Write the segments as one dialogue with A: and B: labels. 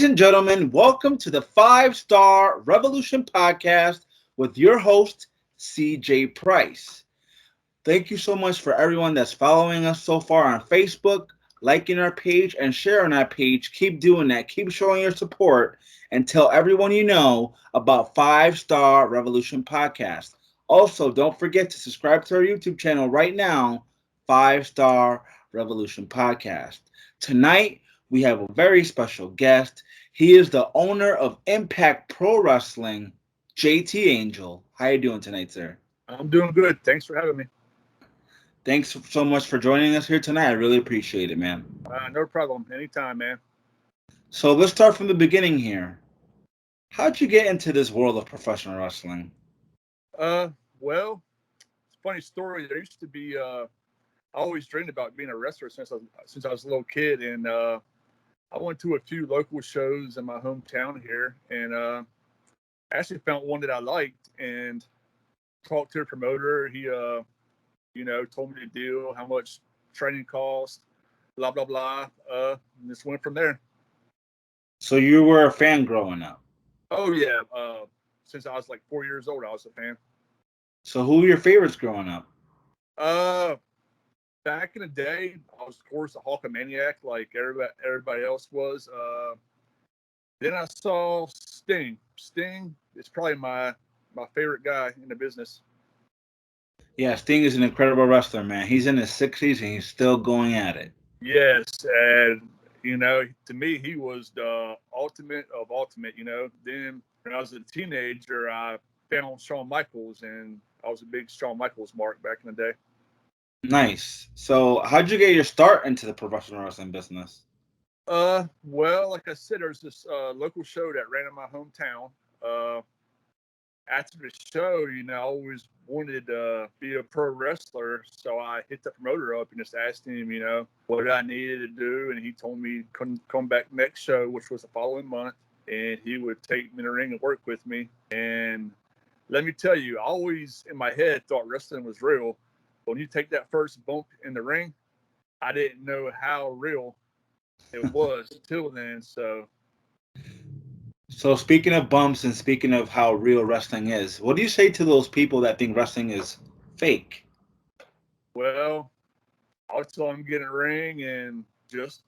A: and gentlemen, welcome to the 5-Star Revolution podcast with your host, CJ Price. Thank you so much for everyone that's following us so far on Facebook, liking our page, and sharing our page. Keep doing that. Keep showing your support and tell everyone you know about 5-Star Revolution podcast. Also, don't forget to subscribe to our YouTube channel right now, 5-Star Revolution podcast. Tonight, we have a very special guest. He is the owner of Impact Pro Wrestling, JT Angel. How are you doing tonight, sir?
B: I'm doing good. Thanks for having me.
A: Thanks so much for joining us here tonight. I really appreciate it, man.
B: No problem. Anytime, man.
A: So let's start from the beginning here. How'd you get into this world of professional wrestling?
B: Well, it's a funny story. There used to be, I always dreamed about being a wrestler since I was a little kid, and I went to a few local shows in my hometown here, and actually found one that I liked, and talked to a promoter. He, told me the deal, how much training cost, blah blah blah. And just went from there.
A: So you were a fan growing up.
B: Oh yeah. Since I was like 4 years old, I was a fan.
A: So who were your favorites growing up?
B: Back in the day, I was, of course, a Hulkamaniac like everybody else was. Then I saw Sting. Sting is probably my favorite guy in the business.
A: Yeah, Sting is an incredible wrestler, man. He's in his 60s and he's still going at it.
B: Yes, and to me, he was the ultimate of ultimate. Then when I was a teenager, I found Shawn Michaels, and I was a big Shawn Michaels mark back in the day.
A: Nice. So how'd you get your start into the professional wrestling business?
B: Well, like I said, there's this local show that ran in my hometown. After the show, I always wanted to be a pro wrestler. So I hit the promoter up and just asked him, what I needed to do. And he told me come back next show, which was the following month. And he would take me in the ring and work with me. And let me tell you, I always in my head thought wrestling was real. But when you take that first bump in the ring, I didn't know how real it was till then.
A: So speaking of bumps and speaking of how real wrestling is, what do you say to those people that think wrestling is fake?
B: Well, I'll tell them get in the ring and just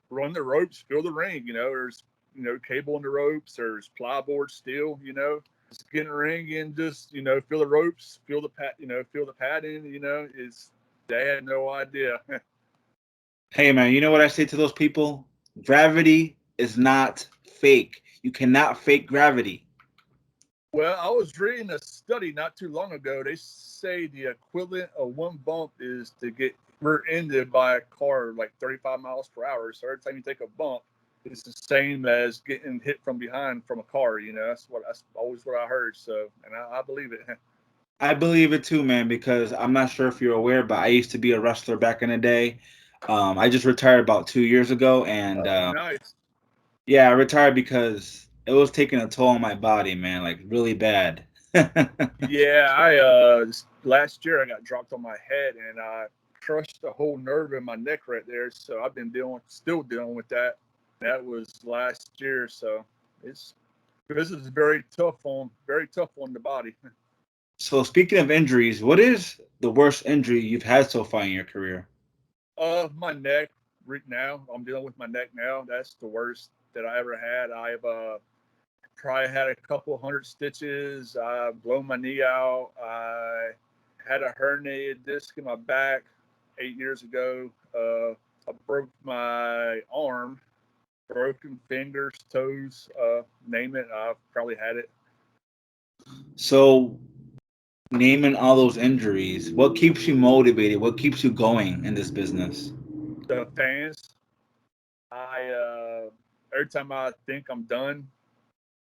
B: run the ropes, feel the ring. There's cable in the ropes, there's plyboard steel. Just get in the ring and just feel the ropes, feel the feel the padding. They had no idea.
A: Hey man, you know what I say to those people? Gravity is not fake. You cannot fake gravity.
B: Well, I was reading a study not too long ago. They say the equivalent of one bump is to get rear-ended by a car like 35 miles per hour. So every time you take a bump, it's the same as getting hit from behind from a car. That's always what I heard. So, and I believe it.
A: I believe it too, man, because I'm not sure if you're aware, but I used to be a wrestler back in the day. I just retired about 2 years ago, and
B: Nice.
A: yeah, I retired because it was taking a toll on my body, man, like really bad.
B: Yeah, last year I got dropped on my head and I crushed the whole nerve in my neck right there. So I've been still dealing with that. That was last year, so this is very tough on the body.
A: So speaking of injuries, what is the worst injury you've had so far in your career?
B: My neck right now. I'm dealing with my neck now. That's the worst that I ever had. I've probably had a couple hundred stitches. I blown my knee out. I had a herniated disc in my back 8 years ago. I broke my arm, broken fingers, toes, name it. I've probably had it.
A: So naming all those injuries, what keeps you motivated? What keeps you going in this business?
B: The fans, I every time I think I'm done,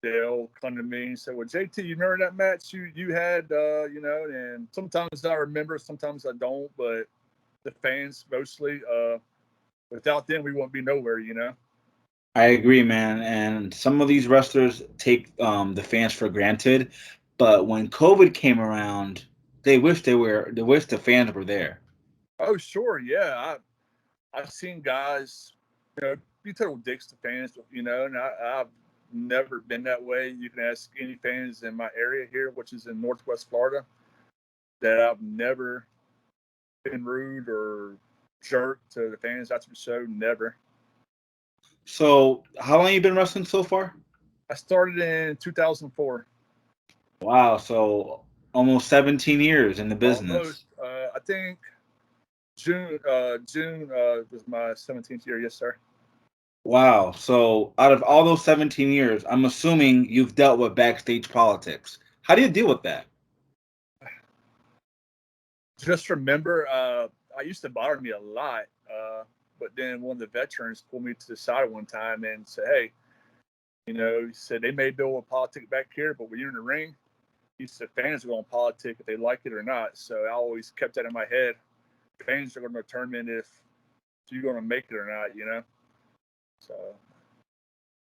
B: they'll come to me and say, "Well, JT, you remember that match you had?" And sometimes I remember, sometimes I don't. But the fans mostly, without them, we won't be nowhere.
A: I agree, man. And some of these wrestlers take the fans for granted, but when COVID came around, they wish the fans were there.
B: Oh, sure, yeah. I've seen guys, be total dicks to fans, you know, and I've never been that way. You can ask any fans in my area here, which is in Northwest Florida, that I've never been rude or jerk to the fans after the show. Never.
A: So, how long you been wrestling so far?
B: I started in 2004.
A: Wow, so almost 17 years in the business.
B: Almost. I think June was my 17th year. Yes, sir.
A: Wow. So, out of all those 17 years, I'm assuming you've dealt with backstage politics. How do you deal with that?
B: Just remember, I used to bother me a lot. But then one of the veterans pulled me to the side one time and said, "Hey, you know," he said, "they may build a politic back here, but when you're in the ring, he said fans are going to politic if they like it or not." So I always kept that in my head. Fans are going to determine if you're going to make it or not, you know. So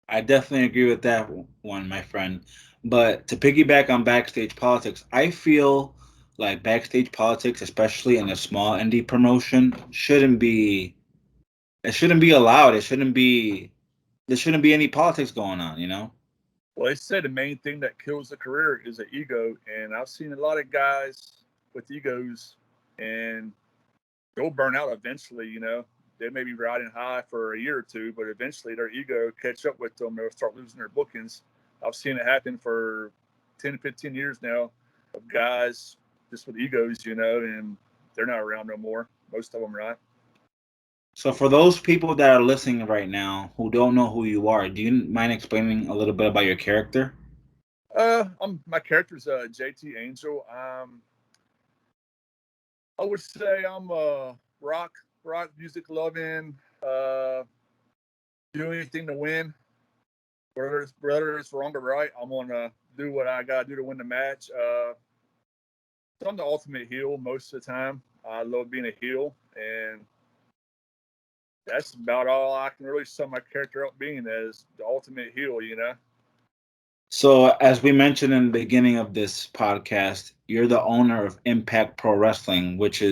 A: I definitely agree with that one, my friend. But to piggyback on backstage politics, I feel like backstage politics, especially in a small indie promotion, shouldn't be allowed. There shouldn't be any politics going on, you know?
B: well, they said the main thing that kills a career is an ego, and I've seen a lot of guys with egos, and they'll burn out eventually. You know, they may be riding high for a year or two, but eventually their ego catch up with them. They'll start losing their bookings. I've seen it happen for 10, 15 years now of guys just with egos, you know, and they're not around no more. Most of them, right?
A: So for those people that are listening right now who don't know who you are, do you mind explaining a little bit about your character?
B: My character's JT Angel. I would say I'm a rock music loving, do anything to win. Whether it's wrong or right, I'm gonna do what I gotta do to win the match. So I'm the ultimate heel most of the time. I love being a heel, and that's about all I can really sum my character up being as the ultimate heel. You know.
A: So as we mentioned in the beginning of this podcast, you're the owner of Impact Pro Wrestling, which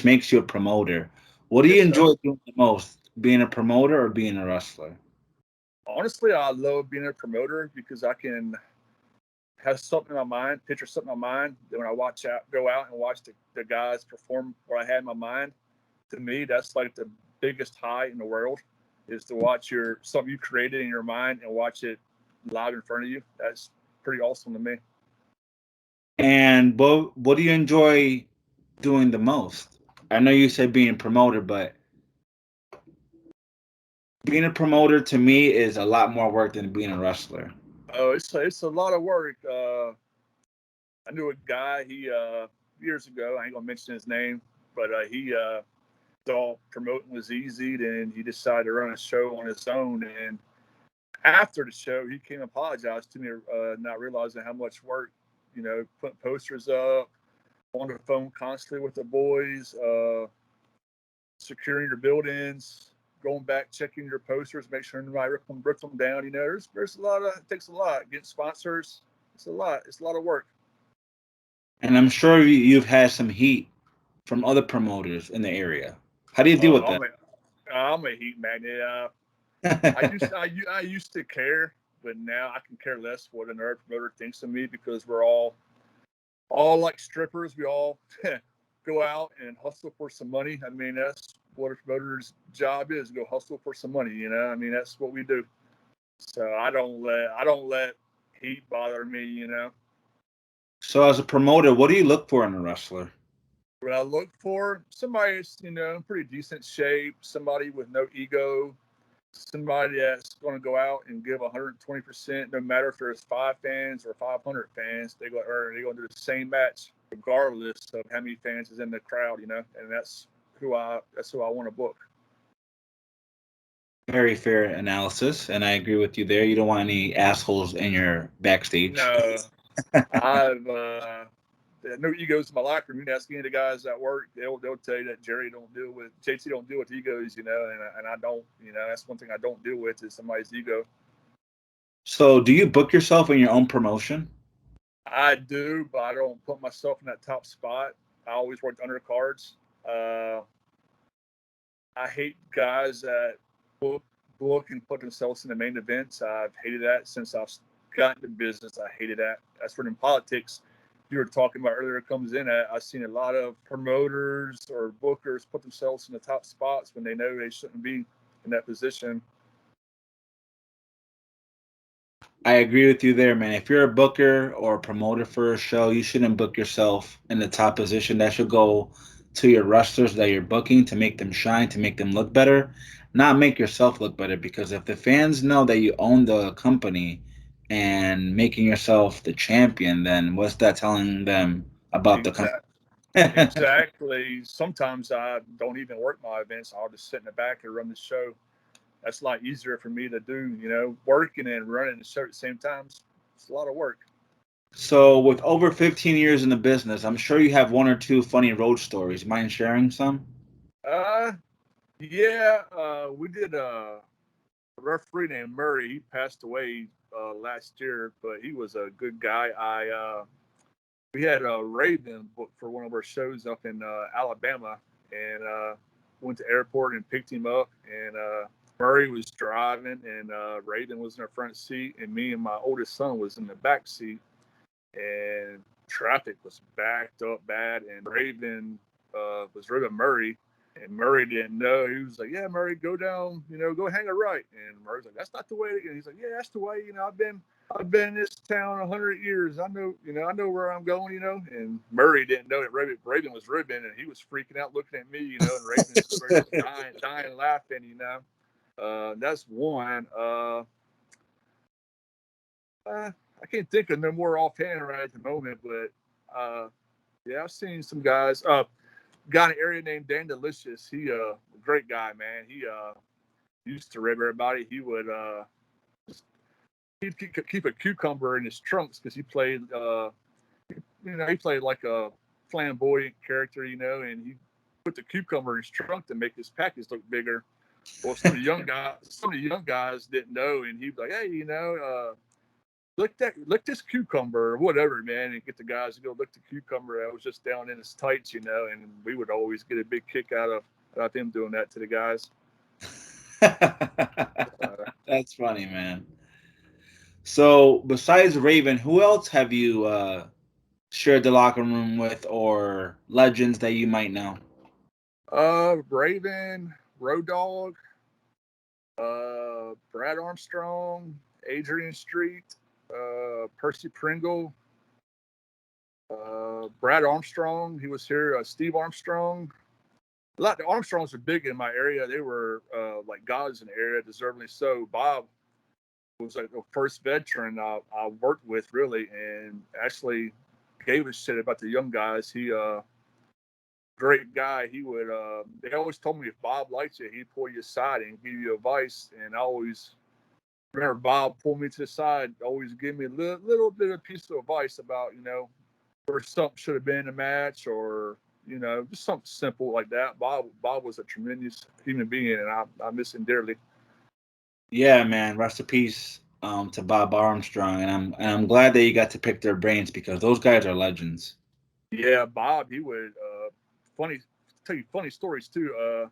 A: makes you a promoter. What do you
B: Yes, sir.
A: enjoy doing the most, being a promoter or being a wrestler?
B: Honestly, I love being a promoter because I can have something in my mind, picture something in my mind. Then when I go out and watch the guys perform what I had in my mind, to me, that's like the biggest high in the world is to watch something you created in your mind and watch it live in front of you. That's pretty awesome to me.
A: And what do you enjoy doing the most? I know you said being a promoter, but being a promoter to me is a lot more work than being a wrestler.
B: Oh, it's a lot of work. I knew a guy. He years ago. I ain't gonna mention his name, but he thought promoting was easy. Then he decided to run a show on his own. And after the show, he came and apologized to me, not realizing how much work, you know, putting posters up, on the phone constantly with the boys, securing your buildings, going back, checking your posters, make sure nobody rip them down. You know, there's a lot of, it takes a lot. Getting sponsors, it's a lot. It's a lot of work.
A: And I'm sure you've had some heat from other promoters in the area. How do you deal with
B: Uh,
A: that?
B: I'm I'm a heat magnet. I used to care, but now I can care less what another promoter thinks of me because we're all like strippers. We all go out and hustle for some money. I mean, that's what a promoter's job is: go hustle for some money. You know, I mean, that's what we do. So I don't let heat bother me. You know,
A: So as a promoter, what do you look for in a wrestler?
B: what I look for, somebody that's, you know, in pretty decent shape, somebody with no ego, somebody that's going to go out and give 120%, no matter if there's 5 fans or 500 fans. They're going to do the same match regardless of how many fans is in the crowd, you know. And that's who I want to book.
A: Very fair analysis, and I agree with you there. You don't want any assholes in your backstage.
B: No, I've no egos in my locker room. You can ask any of the guys at work; they'll tell you that JT don't deal with egos, you know, and I don't. You know, that's one thing I don't deal with is somebody's ego.
A: So do you book yourself in your own promotion?
B: I do, but I don't put myself in that top spot. I always worked undercards. I hate guys that book book and put themselves in the main events. I've hated that since I've gotten into business. I hated that. That's where in politics you were talking about earlier comes in at. I've seen a lot of promoters or bookers put themselves in the top spots when they know they shouldn't be in that position.
A: I agree with you there, man. If you're a booker or a promoter for a show, you shouldn't book yourself in the top position. That should go to your wrestlers that you're booking to make them shine, to make them look better, not make yourself look better. Because if the fans know that you own the company and making yourself the champion, then what's that telling them about the company?
B: Exactly. Sometimes I don't even work my events. I'll just sit in the back and run the show. That's a lot easier for me to do, working and running the show at the same time. It's a lot of work.
A: So, with over 15 years in the business, I'm sure you have one or two funny road stories. Mind sharing some?
B: Yeah, we did a referee named Murray. He passed away last year, but he was a good guy. We had a Raven booked for one of our shows up in Alabama, and went to the airport and picked him up. And Murray was driving, and Raven was in the front seat, and me and my oldest son was in the back seat. And traffic was backed up bad, and Raven was ripping Murray, and Murray didn't know. He was like, "Yeah, Murray, go down, go hang a right." And Murray's like, "That's not the way." And he's like, "Yeah, that's the way. I've been in this town 100 years. I know where I'm going. And Murray didn't know it. Raven was ribbing, and he was freaking out, looking at me. And Raven's just dying, laughing. That's one. I can't think of no more offhand right at the moment, but yeah, I've seen some guys. Guy in an area named Dan Delicious. He a great guy, man. He used to rib everybody. He would he'd keep a cucumber in his trunks because he played he played like a flamboyant character, and he put the cucumber in his trunk to make his package look bigger. Well, some of the young guys didn't know, and he'd be like, "Hey, lick this cucumber or whatever, man," and get the guys to go lick the cucumber. I was just down in his tights, and we would always get a big kick out of him doing that to the guys.
A: That's funny, man. So, besides Raven, who else have you shared the locker room with, or legends that you might know?
B: Raven, Road Dogg, Brad Armstrong, Adrian Street, Percy Pringle, Brad Armstrong. He was here. Steve Armstrong. A lot of the Armstrongs are big in my area. They were like gods in the area, deservedly so. Bob was like the first veteran I worked with, really, and actually gave a shit about the young guys. He great guy. He would they always told me if Bob liked you, he'd pull you aside and give you advice. And I always remember Bob pulled me to the side, always give me a little bit of piece of advice about, where something should have been in a match, or, just something simple like that. Bob was a tremendous human being, and I miss him dearly.
A: Yeah, man. Rest in peace to Bob Armstrong, and I'm glad that you got to pick their brains because those guys are legends.
B: Yeah, Bob, he would tell you funny stories too.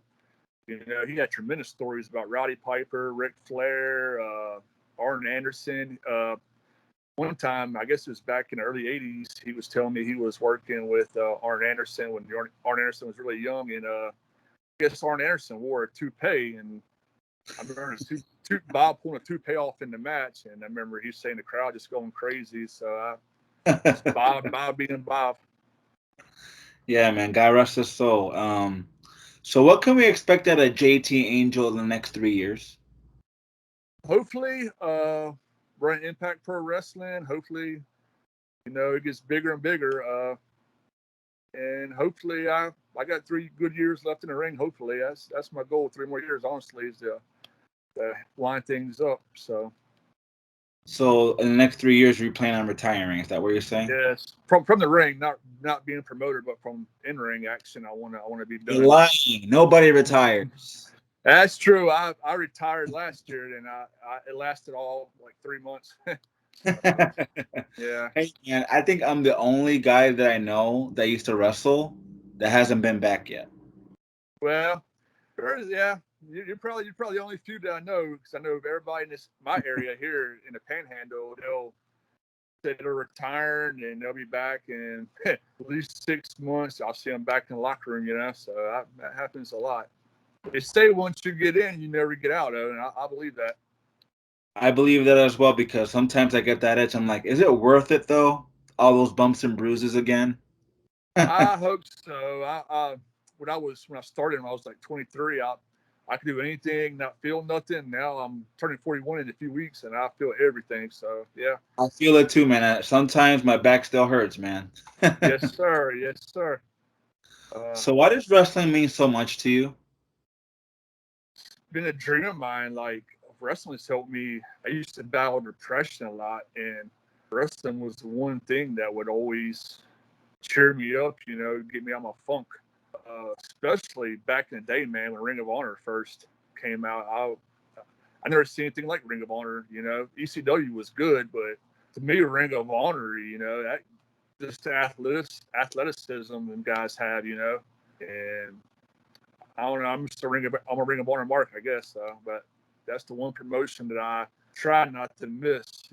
B: He had tremendous stories about Rowdy Piper, Ric Flair, Arn Anderson. One time, I guess it was back in the early 80s, he was telling me he was working with Arn Anderson when Arn Anderson was really young, and I guess Arn Anderson wore a toupee, and I remember Bob pulling a toupee off in the match, and I remember he saying the crowd just going crazy. So Bob being Bob.
A: Yeah, man. God rest his soul. So what can we expect out of JT Angel in the next 3 years?
B: Hopefully, run Impact Pro Wrestling. Hopefully, it gets bigger and bigger. And hopefully, I got 3 good years left in the ring. Hopefully, that's my goal. 3 more years, honestly, is to line things up. So
A: in the next 3 years, you plan on retiring? Is that what you're saying?
B: yes, from the ring, not being promoted, but from in ring action, I want to be done.
A: You're lying. Nobody retires.
B: That's true. I retired last year, and it lasted all like 3 months. Yeah.
A: Hey, man, I think I'm the only guy that I know that used to wrestle that hasn't been back yet.
B: Well, yeah. You're probably the only few that I know, because I know of everybody in my area here in the Panhandle. They'll say they're retiring and they'll be back in at least 6 months. I'll see them back in the locker room, So that happens a lot. They say once you get in, you never get out, and I believe that.
A: I believe that as well, because sometimes I get that itch. I'm like, is it worth it though? All those bumps and bruises again?
B: I hope so. When I started, when I was like 23, I could do anything, not feel nothing. Now I'm turning 41 in a few weeks, and I feel everything. So yeah.
A: I feel it too, man. Sometimes my back still hurts, man.
B: Yes, sir. Yes, sir.
A: So why does wrestling mean so much to you?
B: Been a dream of mine. Like, wrestling's helped me. I used to battle depression a lot, and wrestling was the one thing that would always cheer me up, get me out of my funk. Especially back in the day, man, when Ring of Honor first came out. I never seen anything like Ring of Honor. ECW was good, but to me, Ring of Honor, that just athleticism and guys have, and I don't know. I'm a Ring of Honor mark, I guess. But that's the one promotion that I try not to miss.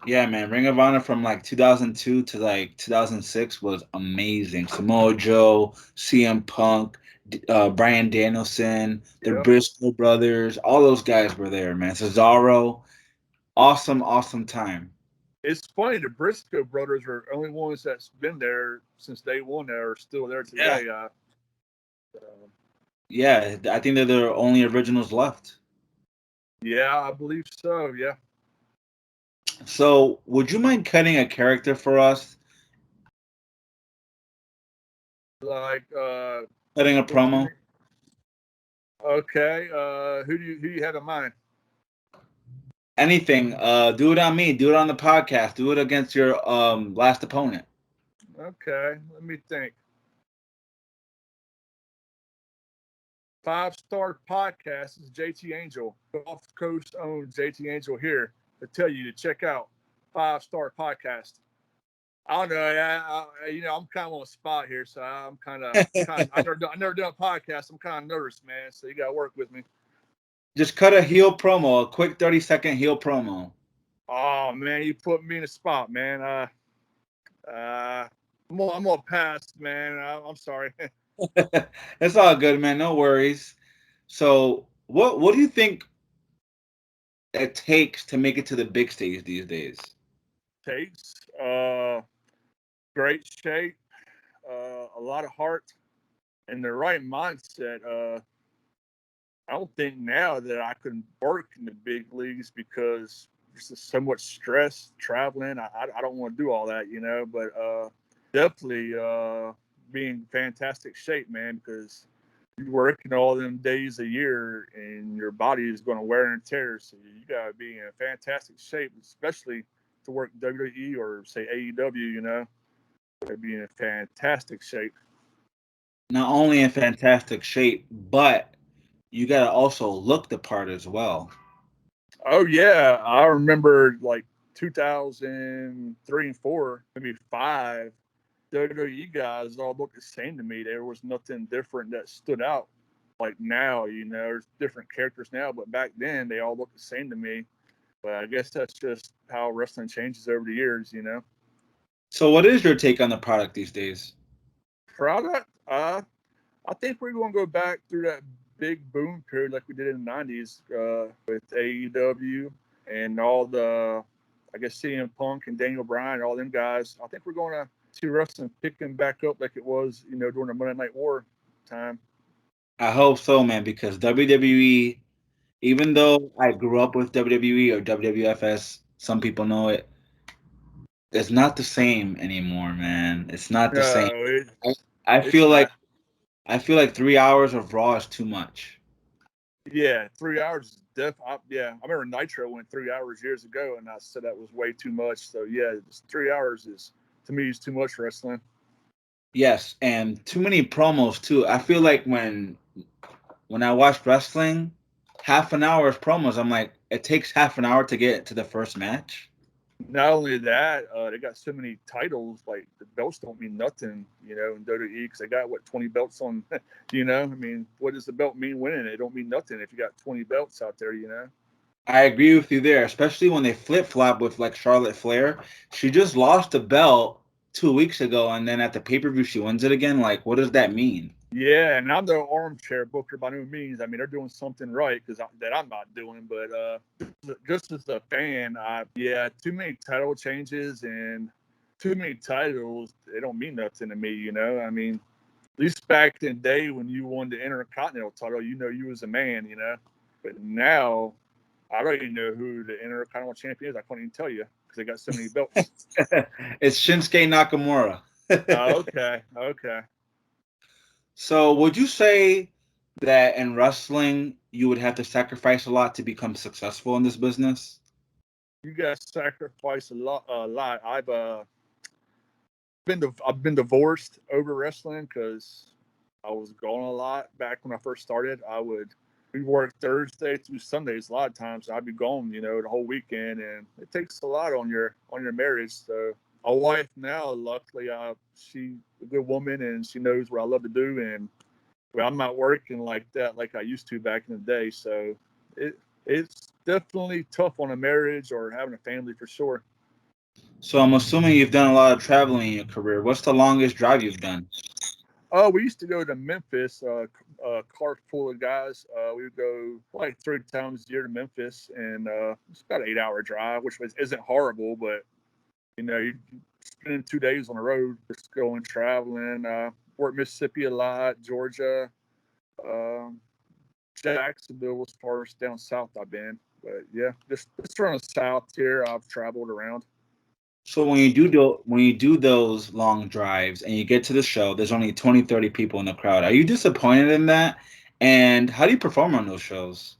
A: Yeah, man. Ring of Honor from like 2002 to like 2006 was amazing. Samoa Joe, CM Punk, Bryan Danielson, the
B: Yep.
A: Briscoe brothers, all those guys were there, man. Cesaro, awesome, awesome time.
B: It's funny, the Briscoe brothers are the only ones that's been there since day one that are still there today.
A: Yeah, I think they're the only originals left.
B: Yeah, I believe so. Yeah.
A: So, would you mind cutting a character for us?
B: Like,
A: Cutting a
B: what you
A: promo?
B: mean? Okay. Who do you have in mind?
A: Anything. Do it on me. Do it on the podcast. Do it against your last opponent.
B: Okay, let me think. 5-Star Podcast is JT Angel. Gulf Coast owns JT Angel here to tell you to check out 5-Star Podcast. I don't know. I'm kind of on the spot here, so I'm kind of. I never done a podcast. I'm kind of nervous, man. So you got to work with me.
A: Just cut a heel promo, a quick 30-second heel promo.
B: Oh man, you put me in a spot, man. I'm gonna pass, man. I'm sorry.
A: It's all good, man. No worries. So, what do you think it takes to make it to the big stage these days?
B: Takes great shape, a lot of heart, and the right mindset. I don't think now that I can work in the big leagues because there's just so much stress traveling. I don't want to do all that, but definitely be in fantastic shape, man, because you're working all them days a year and your body is going to wear and tear. So you got to be in fantastic shape, especially to work WWE or say AEW, be in fantastic shape.
A: Not only in fantastic shape, but you gotta also look the part as well.
B: Oh yeah, I remember like 2003 and four, maybe five. WWE guys all looked the same to me. There was nothing different that stood out. Like now, there's different characters now, but back then they all looked the same to me. But I guess that's just how wrestling changes over the years.
A: So, what is your take on the product these days?
B: Product, I think we're going to go back through that big boom period like we did in the 90s with AEW and all the, I guess, CM Punk and Daniel Bryan and all them guys. I think we're going to see wrestling picking back up like it was, during the Monday Night War time.
A: I hope so, man, because WWE, even though I grew up with WWE or WWFS, some people know it, it's not the same anymore, man. It's not the same.
B: No,
A: I
B: it's
A: feel like
B: not.
A: 3 hours of Raw is too much.
B: Yeah, 3 hours is yeah, I remember Nitro went 3 hours years ago, and I said that was way too much. So yeah, 3 hours is to me is too much wrestling.
A: Yes, and too many promos too. I feel like when I watch wrestling, half an hour of promos. I'm like, it takes half an hour to get to the first match.
B: Not only that, they got so many titles. Like the belts don't mean nothing, you know, in WWE because they got 20 belts on. You know, I mean, what does the belt mean winning? It don't mean nothing if you got 20 belts out there. You know.
A: I agree with you there, especially when they flip flop with like Charlotte Flair. She just lost the belt 2 weeks ago, and then at the pay per view she wins it again. Like, what does that mean?
B: Yeah, and I'm no armchair booker by no means. I mean, they're doing something right that I'm not doing. But just as a fan, yeah, too many title changes and too many titles. They don't mean nothing to me. You know, I mean, at least back in the day when you won the Intercontinental title, you know you was a man. You know, but now I don't even know who the Intercontinental champion is. I couldn't even tell you because they got so many belts.
A: It's Shinsuke Nakamura.
B: Okay, okay.
A: So, would you say that in wrestling you would have to sacrifice a lot to become successful in this business?
B: You guys sacrifice a lot. A lot. I've been divorced over wrestling because I was gone a lot back when I first started. We work Thursday through Sundays a lot of times. I'd be gone, you know, the whole weekend, and it takes a lot on your marriage. So my wife now, luckily, she's a good woman and she knows what I love to do, and well, I'm not working like that like I used to back in the day. So it's definitely tough on a marriage or having a family for sure.
A: So, I'm assuming you've done a lot of traveling in your career. What's the longest drive you've done?
B: Oh, we used to go to Memphis, car full of guys. We would go like 3 times a year to Memphis, and it's about an 8-hour drive, isn't horrible, but you know, you spending 2 days on the road, just going traveling. Worked Mississippi a lot, Georgia, um, Jacksonville as far as down south I've been. But yeah, just around the south here, I've traveled around.
A: So when you do those long drives and you get to the show, there's only 20, 30 people in the crowd. Are you disappointed in that? And how do you perform on those shows?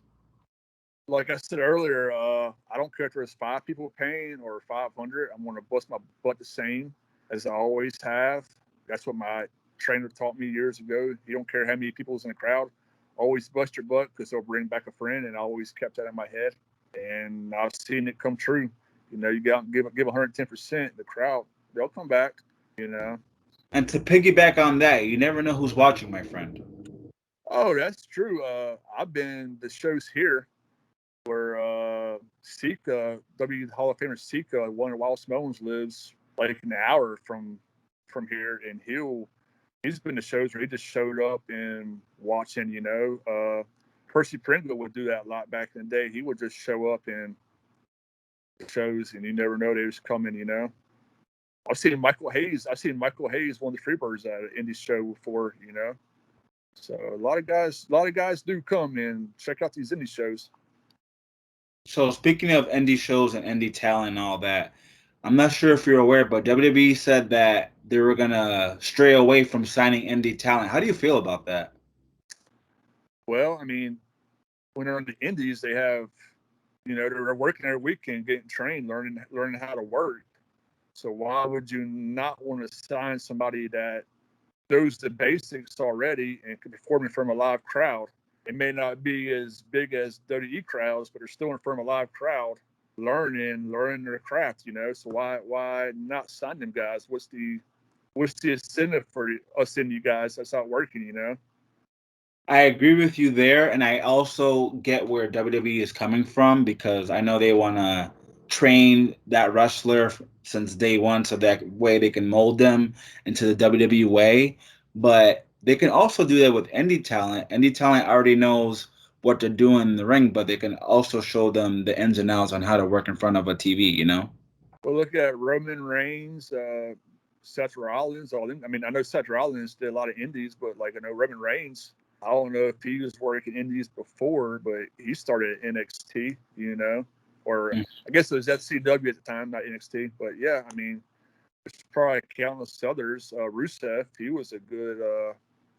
B: Like I said earlier, I don't care if there's 5 people paying or 500. I'm going to bust my butt the same as I always have. That's what my trainer taught me years ago. You don't care how many people's in the crowd. Always bust your butt because they'll bring back a friend, and I always kept that in my head. And I've seen it come true. You know, you go out and give 110%. The crowd, they'll come back. You know.
A: And to piggyback on that, you never know who's watching, my friend.
B: Oh, that's true. I've been the shows here where Sika, W Hall of Famer Sika, one of Wild Smones lives like an hour from here, and he's been to shows where he just showed up and watching. You know, Percy Pringle would do that a lot back in the day. He would just show up in shows, and you never know they was coming. You know, I've seen Michael Hayes. Won the Freebirds at an indie show before. You know, so a lot of guys do come and check out these indie shows.
A: So speaking of indie shows and indie talent and all that, I'm not sure if you're aware, but WWE said that they were gonna stray away from signing indie talent. How do you feel about that?
B: Well, I mean, when they're in the indies, they have, you know, they're working every weekend, getting trained, learning how to work. So why would you not want to sign somebody that knows the basics already and can perform in front of a live crowd? It may not be as big as WWE crowds, but they're still in front of a live crowd, learning their craft. You know, so why not sign them guys? What's the incentive for us in you guys that's not working? You know.
A: I agree with you there, and I also get where WWE is coming from because I know they want to train that wrestler since day one, so that way they can mold them into the WWE way. But they can also do that with indie talent. Indie talent already knows what they're doing in the ring, but they can also show them the ins and outs on how to work in front of a TV. You know.
B: Well, look at Roman Reigns, Seth Rollins, all them. I mean, I know Seth Rollins did a lot of indies, but like I know Roman Reigns. I don't know if he was working indies before, but he started at NXT, you know, or I guess it was FCW at the time, not NXT. But yeah, I mean, there's probably countless others. Rusev, he was a good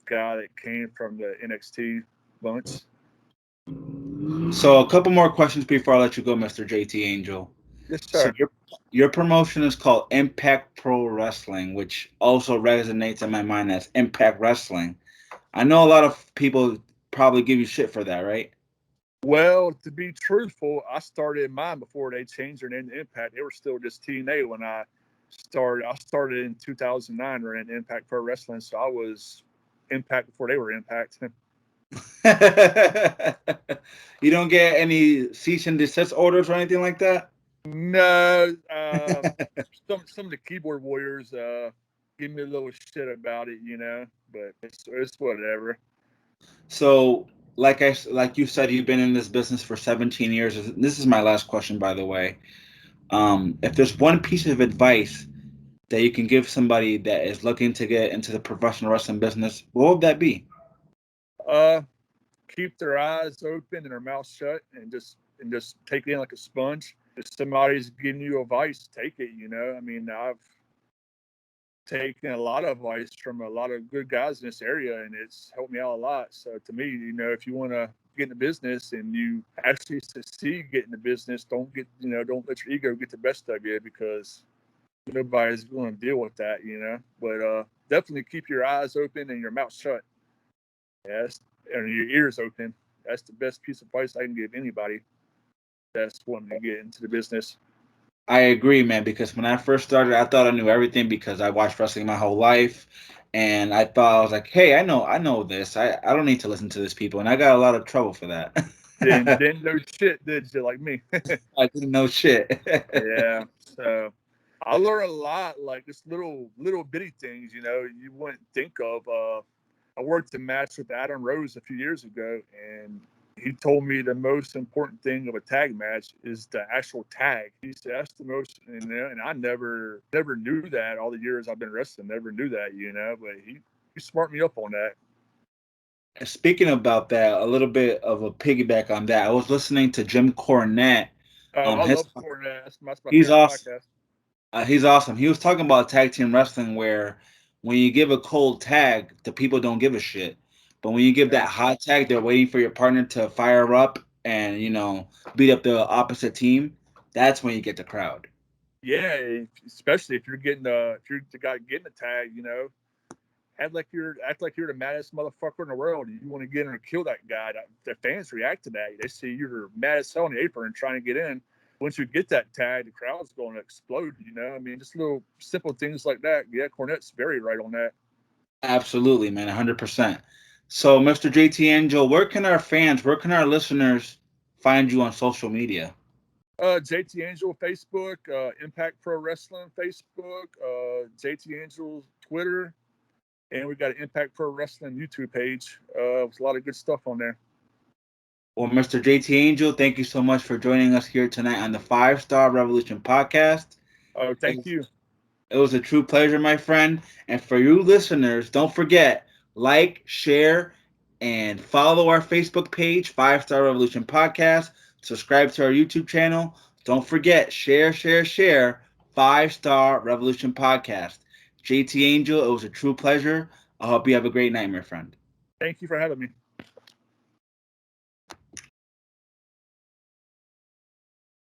B: guy that came from the NXT bunch.
A: So a couple more questions before I let you go, Mr. JT Angel.
B: Yes,
A: So
B: sir.
A: your promotion is called Impact Pro Wrestling, which also resonates in my mind as Impact Wrestling. I know a lot of people probably give you shit for that, right?
B: Well, to be truthful, I started mine before they changed their name to Impact. They were still just TNA when I started. I started in 2009 running Impact Pro Wrestling, so I was Impact before they were Impact.
A: You don't get any cease and desist orders or anything like that?
B: No, some of the keyboard warriors give me a little shit about it, but it's whatever.
A: So, like you said, you've been in this business for 17 years. This is my last question, by the way. If there's one piece of advice that you can give somebody that is looking to get into the professional wrestling business, what would that be?
B: Keep their eyes open and their mouth shut, and just take it in like a sponge. If somebody's giving you advice, take it. I mean, I've taken a lot of advice from a lot of good guys in this area, and it's helped me out a lot. So to me, if you want to get in the business and you actually succeed getting the business, don't let your ego get the best of you, because nobody's going to deal with that. But definitely keep your eyes open and your mouth shut. Yes, and your ears open. That's the best piece of advice I can give anybody that's wanting to get into the business.
A: I agree, man, because when I first started, I thought I knew everything because I watched wrestling my whole life. And I thought, I was like, hey, I know this. I don't need to listen to these people. And I got a lot of trouble for that.
B: Didn't know shit, did you, like me?
A: I didn't know shit.
B: Yeah. So I learned a lot, like just little bitty things, you wouldn't think of. I worked a match with Adam Rose a few years ago, and he told me the most important thing of a tag match is the actual tag. He said that's the most, and I never knew that all the years I've been wrestling. Never knew that, but he smarted me up on that.
A: Speaking about that, a little bit of a piggyback on that. I was listening to Jim Cornette.
B: I love Cornette. That's my
A: He's
B: favorite
A: awesome.
B: podcast.
A: He's awesome. He was talking about tag team wrestling where when you give a cold tag, the people don't give a shit. But when you give that hot tag, they're waiting for your partner to fire up and, beat up the opposite team. That's when you get the crowd.
B: Yeah, especially if you're the guy getting the tag, act like you're the maddest motherfucker in the world. And you want to get in and kill that guy. The fans react to that. They see you're mad as hell on the apron and trying to get in. Once you get that tag, the crowd's going to explode. I mean, just little simple things like that. Yeah, Cornette's very right on that.
A: Absolutely, man, 100%. So, Mr. JT Angel, where can our listeners find you on social media?
B: JT Angel Facebook, Impact Pro Wrestling Facebook, JT Angel Twitter, and we got an Impact Pro Wrestling YouTube page. With a lot of good stuff on there.
A: Well, Mr. JT Angel, thank you so much for joining us here tonight on the 5-Star Revolution podcast.
B: Oh, thank you.
A: It was a true pleasure, my friend. And for you listeners, don't forget, like, share, and follow our Facebook page, 5-Star Revolution Podcast. Subscribe to our YouTube channel. Don't forget, share, 5-Star Revolution Podcast. JT Angel, it was a true pleasure. I hope you have a great night, my friend.
B: Thank you for having me.